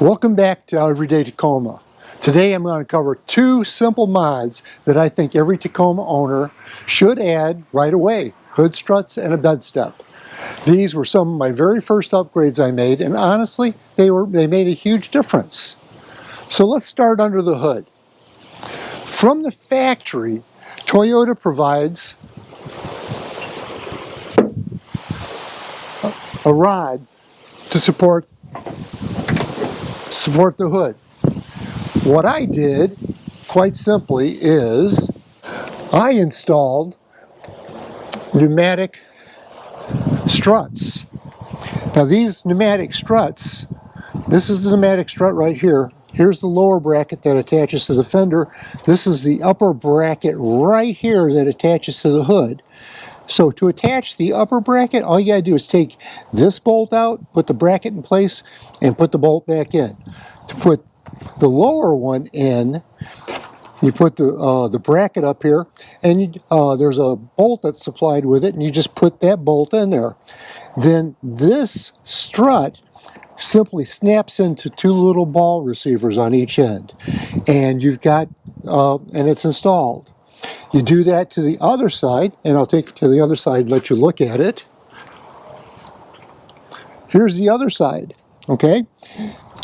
Welcome back to Everyday Tacoma. Today I'm going to cover two simple mods that I think every Tacoma owner should add right away: hood struts and a bed step. These were some of my very first upgrades I made, and honestly they made a huge difference. So let's start under the hood. From the factory, Toyota provides a rod to support the hood. What I did, quite simply, is I installed pneumatic struts. Now these pneumatic struts, this is the pneumatic strut right here. Here's the lower bracket that attaches to the fender. This is the upper bracket right here that attaches to the hood. So to attach the upper bracket, all you gotta do is take this bolt out, put the bracket in place, and put the bolt back in. To put the lower one in, you put the bracket up here, and there's a bolt that's supplied with it, and you just put that bolt in there. Then this strut simply snaps into two little ball receivers on each end, and you've got, and it's installed. You do that to the other side, and I'll take it to the other side and let you look at it. Here's the other side, okay?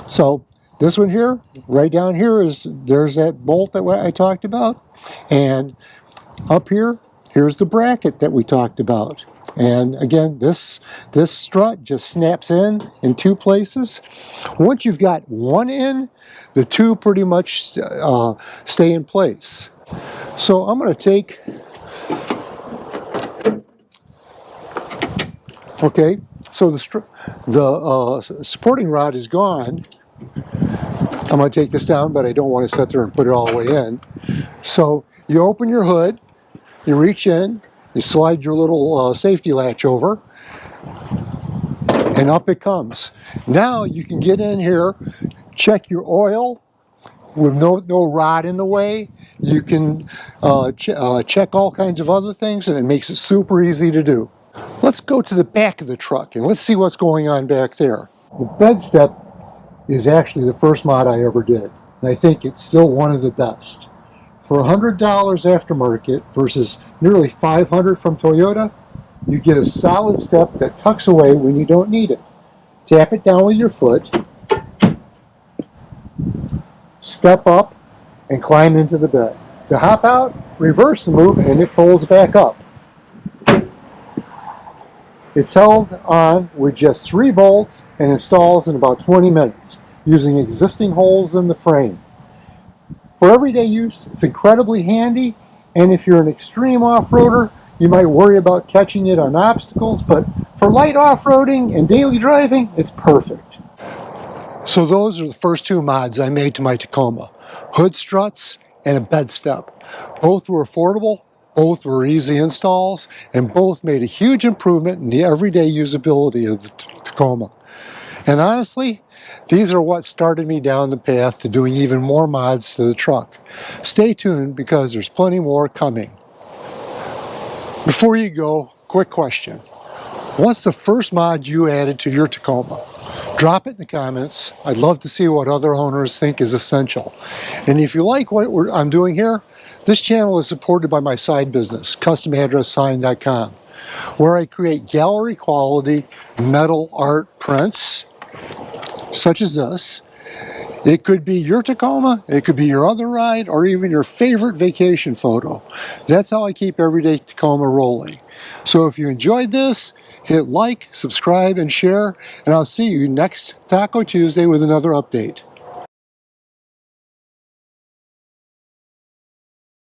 So this one here, right down here, there's that bolt that I talked about, and up here, here's the bracket that we talked about. And again, this strut just snaps in two places. Once you've got one in, the two pretty much stay in place. So I'm going to take, okay, so the supporting rod is gone. I'm going to take this down, but I don't want to sit there and put it all the way in. So you open your hood, you reach in, you slide your little safety latch over, and up it comes. Now you can get in here, check your oil with no rod in the way. You can check all kinds of other things, and it makes it super easy to do. Let's go to the back of the truck and let's see what's going on back there. The bed step is actually the first mod I ever did, and I think it's still one of the best. For $100 aftermarket versus nearly $500 from Toyota, you get a solid step that tucks away when you don't need it. Tap it down with your foot, step up, and climb into the bed. To hop out, reverse the move, and it folds back up. It's held on with just 3 bolts and installs in about 20 minutes using existing holes in the frame. For everyday use, it's incredibly handy, and if you're an extreme off-roader, you might worry about catching it on obstacles, but for light off-roading and daily driving, it's perfect. So those are the first two mods I made to my Tacoma: hood struts and a bed step. Both were affordable, both were easy installs, and both made a huge improvement in the everyday usability of the Tacoma. And honestly, these are what started me down the path to doing even more mods to the truck. Stay tuned because there's plenty more coming. Before you go, quick question. What's the first mod you added to your Tacoma? Drop it in the comments. I'd love to see what other owners think is essential. And if you like what I'm doing here, this channel is supported by my side business, customaddresssign.com, where I create gallery quality metal art prints, such as this. It could be your Tacoma, it could be your other ride, or even your favorite vacation photo. That's how I keep Everyday Tacoma rolling. So if you enjoyed this, hit like, subscribe, and share, and I'll see you next Taco Tuesday with another update.